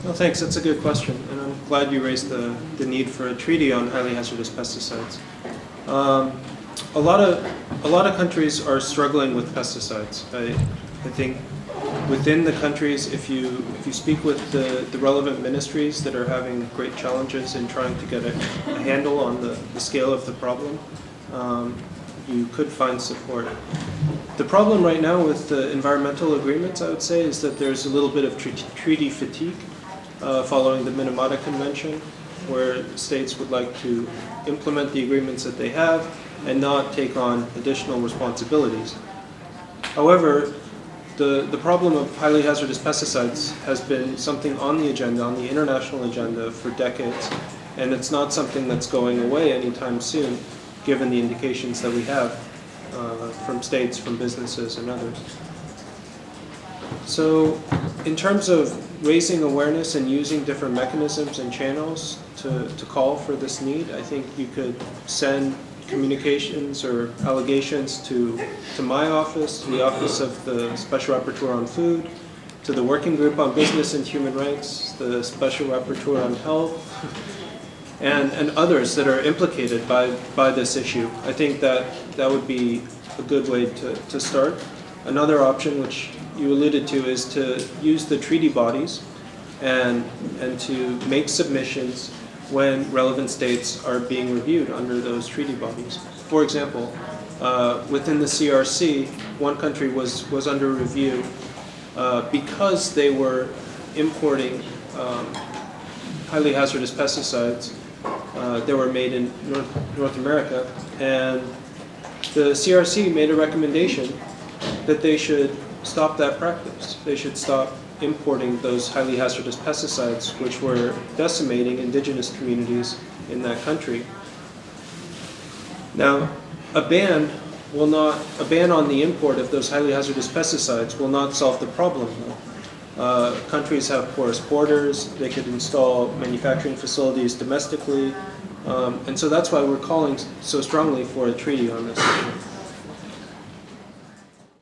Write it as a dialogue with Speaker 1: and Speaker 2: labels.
Speaker 1: Well, thanks. That's a good question, and I'm glad you raised the need for a treaty on highly hazardous pesticides. A lot of countries are struggling with pesticides. I think within the countries, if you speak with the relevant ministries that are having great challenges in trying to get a handle on the scale of the problem, you could find support. The problem right now with the environmental agreements, I would say, is that there's a little bit of treaty fatigue following the Minamata Convention, where states would like to implement the agreements that they have and not take on additional responsibilities. However, the problem of highly hazardous pesticides has been something on the agenda, on the international agenda, for decades, and it's not something that's going away anytime soon, given the indications that we have from states, from businesses, and others. So, in terms of raising awareness and using different mechanisms and channels to call for this need, I think you could send communications or allegations to my office, to the Office of the Special Rapporteur on Food, to the Working Group on Business and Human Rights, the Special Rapporteur on Health, and others that are implicated by this issue. I think that would be a good way to start. Another option, which you alluded to, is to use the treaty bodies and to make submissions when relevant states are being reviewed under those treaty bodies. For example, within the CRC, one country was under review because they were importing highly hazardous pesticides that were made in North America, and the CRC made a recommendation that they should stop that practice. They should stop importing those highly hazardous pesticides, which were decimating indigenous communities in that country. Now, a ban on the import of those highly hazardous pesticides will not solve the problem, though. Countries have porous borders, they could install manufacturing facilities domestically, and so that's why we're calling so strongly for a treaty on this issue.